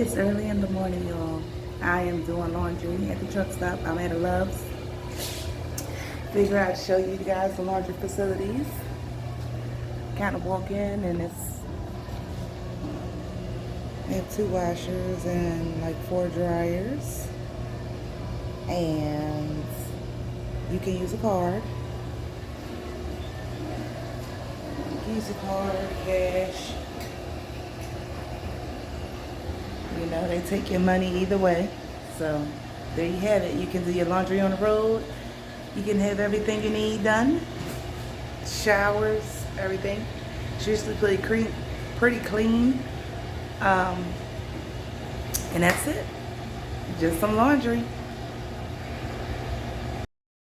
It's early in the morning, y'all. I am doing laundry at the truck stop. I'm at a Love's. Figure out to show you guys the laundry facilities. Kind of walk in and they have 2 washers and like 4 dryers. And you can use a card. You can use a card, cash. You know, they take your money either way. So there you have it. You can do your laundry on the road. You can have everything you need done. Showers, everything. It's usually pretty clean. And that's it. Just some laundry.